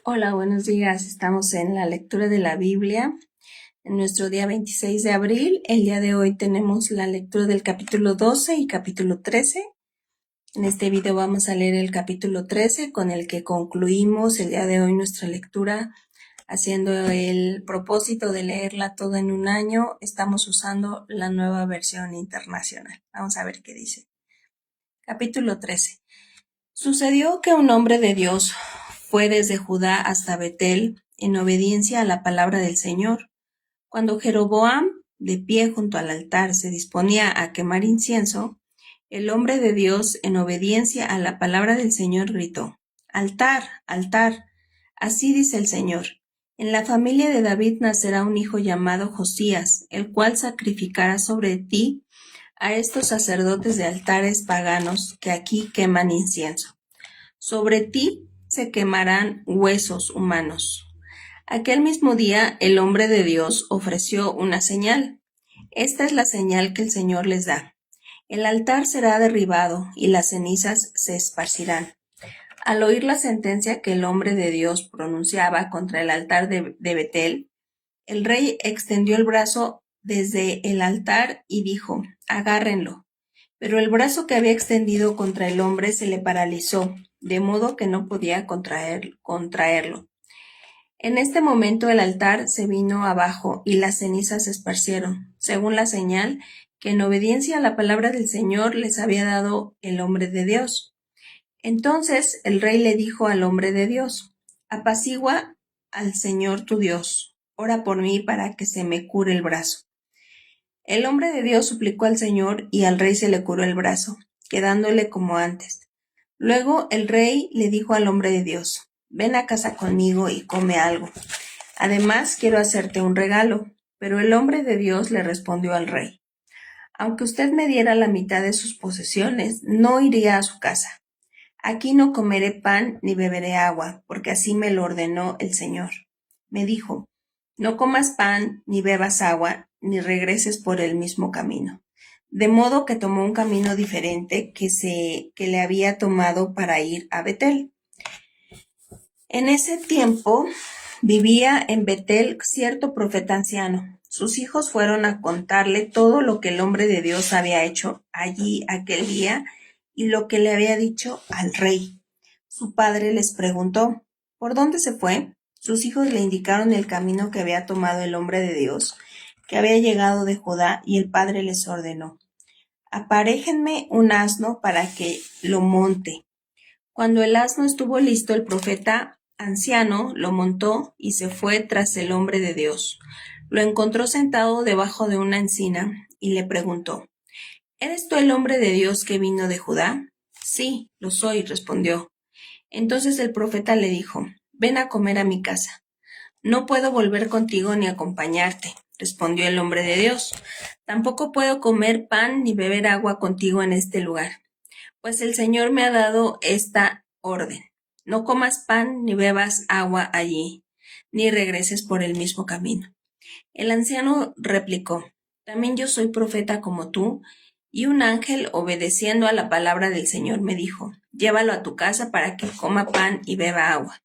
Hola, buenos días. Estamos en la lectura de la Biblia en nuestro día 26 de abril. El día de hoy tenemos la lectura del capítulo 12 y capítulo 13. En este video vamos a leer el capítulo 13 con el que concluimos el día de hoy nuestra lectura haciendo el propósito de leerla toda en un año. Estamos usando la nueva versión internacional. Vamos a ver qué dice. Capítulo 13. Sucedió que un hombre de Dios fue desde Judá hasta Betel en obediencia a la palabra del Señor. Cuando Jeroboam, de pie junto al altar, se disponía a quemar incienso, el hombre de Dios, en obediencia a la palabra del Señor, gritó: «Altar, altar, así dice el Señor. En la familia de David nacerá un hijo llamado Josías, el cual sacrificará sobre ti a estos sacerdotes de altares paganos que aquí queman incienso. Sobre ti se quemarán huesos humanos». Aquel mismo día el hombre de Dios ofreció una señal. Esta es la señal que el Señor les da: el altar será derribado y las cenizas se esparcirán. Al oír la sentencia que el hombre de Dios pronunciaba contra el altar de Betel, el rey extendió el brazo desde el altar y dijo: «Agárrenlo». Pero el brazo que había extendido contra el hombre se le paralizó, de modo que no podía contraerlo. En este momento el altar se vino abajo y las cenizas se esparcieron, según la señal que en obediencia a la palabra del Señor les había dado el hombre de Dios. Entonces el rey le dijo al hombre de Dios: «Apacigua al Señor tu Dios, ora por mí para que se me cure el brazo». El hombre de Dios suplicó al Señor y al rey se le curó el brazo, quedándole como antes. Luego el rey le dijo al hombre de Dios: «Ven a casa conmigo y come algo. Además, quiero hacerte un regalo». Pero el hombre de Dios le respondió al rey: «Aunque usted me diera la mitad de sus posesiones, no iría a su casa. Aquí no comeré pan ni beberé agua, porque así me lo ordenó el Señor. Me dijo: no comas pan ni bebas agua, ni regreses por el mismo camino». De modo que tomó un camino diferente que le había tomado para ir a Betel. En ese tiempo vivía en Betel cierto profeta anciano. Sus hijos fueron a contarle todo lo que el hombre de Dios había hecho allí aquel día y lo que le había dicho al rey. Su padre les preguntó: ¿por dónde se fue? Sus hijos le indicaron el camino que había tomado el hombre de Dios, que había llegado de Judá, y el padre les ordenó: «Aparéjenme un asno para que lo monte». Cuando el asno estuvo listo, el profeta anciano lo montó y se fue tras el hombre de Dios. Lo encontró sentado debajo de una encina y le preguntó: «¿Eres tú el hombre de Dios que vino de Judá?». «Sí, lo soy», respondió. Entonces el profeta le dijo: «Ven a comer a mi casa». «No puedo volver contigo ni acompañarte», respondió el hombre de Dios. «Tampoco puedo comer pan ni beber agua contigo en este lugar, pues el Señor me ha dado esta orden: no comas pan ni bebas agua allí, ni regreses por el mismo camino». El anciano replicó: «También yo soy profeta como tú, y un ángel, obedeciendo a la palabra del Señor, me dijo: llévalo a tu casa para que coma pan y beba agua».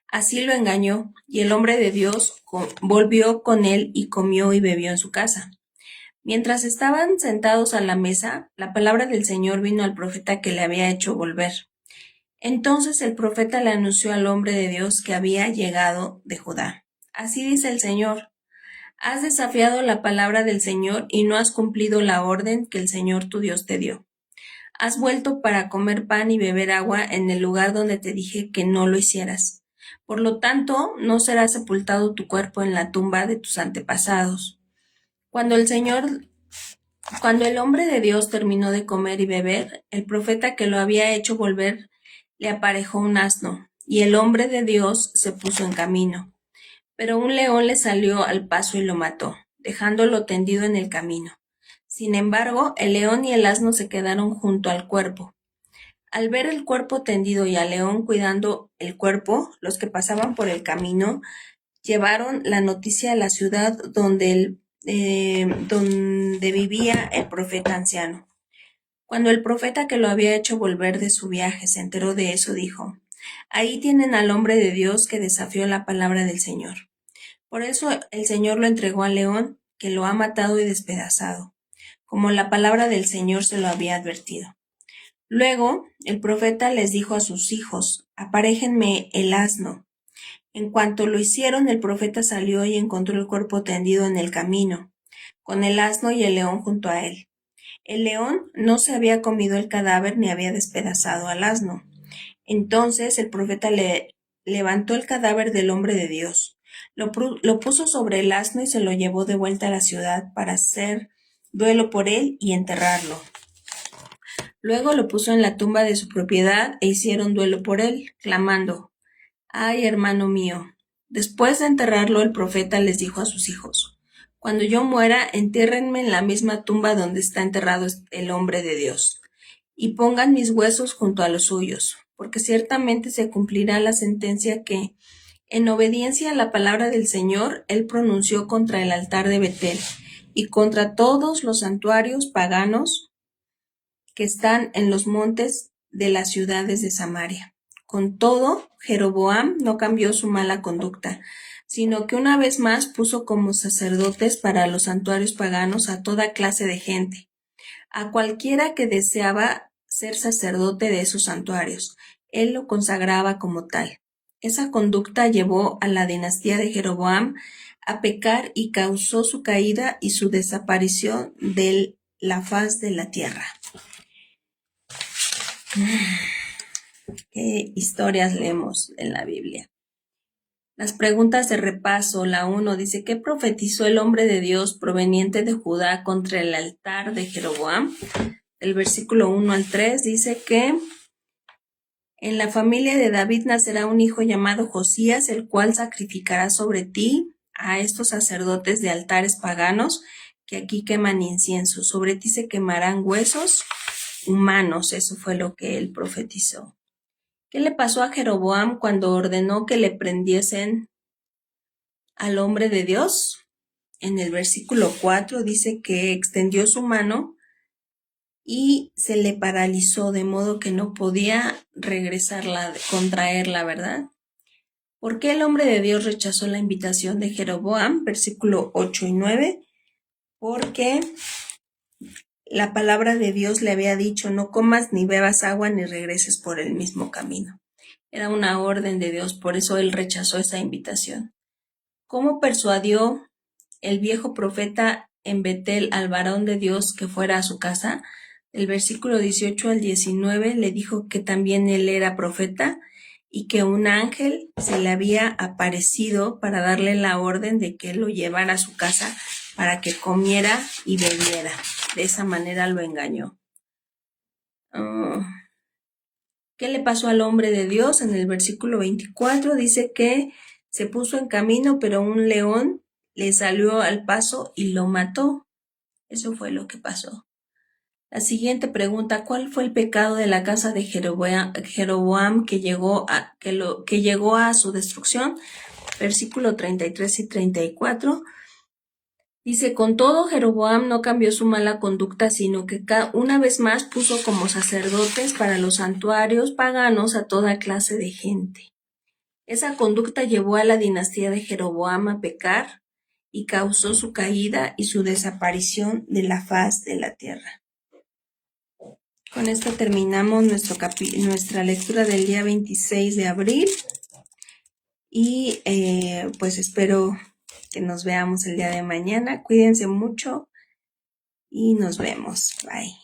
Así lo engañó, y el hombre de Dios volvió con él y comió y bebió en su casa. Mientras estaban sentados a la mesa, la palabra del Señor vino al profeta que le había hecho volver. Entonces el profeta le anunció al hombre de Dios que había llegado de Judá: «Así dice el Señor: has desafiado la palabra del Señor y no has cumplido la orden que el Señor tu Dios te dio. Has vuelto para comer pan y beber agua en el lugar donde te dije que no lo hicieras. Por lo tanto, no será sepultado tu cuerpo en la tumba de tus antepasados». Cuando el hombre de Dios terminó de comer y beber, el profeta que lo había hecho volver le aparejó un asno, y el hombre de Dios se puso en camino. Pero un león le salió al paso y lo mató, dejándolo tendido en el camino. Sin embargo, el león y el asno se quedaron junto al cuerpo. Al ver el cuerpo tendido y al león cuidando el cuerpo, los que pasaban por el camino llevaron la noticia a la ciudad donde vivía el profeta anciano. Cuando el profeta que lo había hecho volver de su viaje se enteró de eso, dijo: Ahí tienen al hombre de Dios que desafió la palabra del Señor. Por eso el Señor lo entregó al león, que lo ha matado y despedazado, como la palabra del Señor se lo había advertido. Luego el profeta les dijo a sus hijos: aparéjenme el asno. En cuanto lo hicieron, el profeta salió y encontró el cuerpo tendido en el camino, con el asno y el león junto a él. El león no se había comido el cadáver ni había despedazado al asno. Entonces el profeta le levantó el cadáver del hombre de Dios, lo puso sobre el asno y se lo llevó de vuelta a la ciudad para hacer duelo por él y enterrarlo. Luego lo puso en la tumba de su propiedad e hicieron duelo por él, clamando: ¡ay, hermano mío! Después de enterrarlo, el profeta les dijo a sus hijos: cuando yo muera, entiérrenme en la misma tumba donde está enterrado el hombre de Dios, y pongan mis huesos junto a los suyos, porque ciertamente se cumplirá la sentencia que, en obediencia a la palabra del Señor, él pronunció contra el altar de Betel y contra todos los santuarios paganos que están en los montes de las ciudades de Samaria. Con todo, Jeroboam no cambió su mala conducta, sino que una vez más puso como sacerdotes para los santuarios paganos a toda clase de gente, a cualquiera que deseaba ser sacerdote de esos santuarios. Él lo consagraba como tal. Esa conducta llevó a la dinastía de Jeroboam a pecar y causó su caída y su desaparición de la faz de la tierra. ¿Qué historias leemos en la Biblia? Las preguntas de repaso. La 1 dice: ¿qué profetizó el hombre de Dios proveniente de Judá contra el altar de Jeroboam? El versículo 1 al 3 dice que en la familia de David nacerá un hijo llamado Josías, el cual sacrificará sobre ti a estos sacerdotes de altares paganos que aquí queman incienso. Sobre ti se quemarán huesos humanos. Eso fue lo que él profetizó. ¿Qué le pasó a Jeroboam cuando ordenó que le prendiesen al hombre de Dios? En el versículo 4 dice que extendió su mano y se le paralizó, de modo que no podía contraerla, ¿verdad? ¿Por qué el hombre de Dios rechazó la invitación de Jeroboam? Versículo 8 y 9. Porque la palabra de Dios le había dicho: no comas ni bebas agua ni regreses por el mismo camino. Era una orden de Dios, por eso él rechazó esa invitación. ¿Cómo persuadió el viejo profeta en Betel al varón de Dios que fuera a su casa? El versículo 18 al 19 le dijo que también él era profeta y que un ángel se le había aparecido para darle la orden de que lo llevara a su casa para que comiera y bebiera. De esa manera lo engañó. ¿Qué le pasó al hombre de Dios? En el versículo 24 dice que se puso en camino, pero un león le salió al paso y lo mató. Eso fue lo que pasó. La siguiente pregunta: ¿cuál fue el pecado de la casa de Jeroboam que llegó a su destrucción? Versículo 33 y 34. Dice: con todo, Jeroboam no cambió su mala conducta, sino que una vez más puso como sacerdotes para los santuarios paganos a toda clase de gente. Esa conducta llevó a la dinastía de Jeroboam a pecar y causó su caída y su desaparición de la faz de la tierra. Con esto terminamos nuestra lectura del día 26 de abril y pues espero que nos veamos el día de mañana. Cuídense mucho y nos vemos. Bye.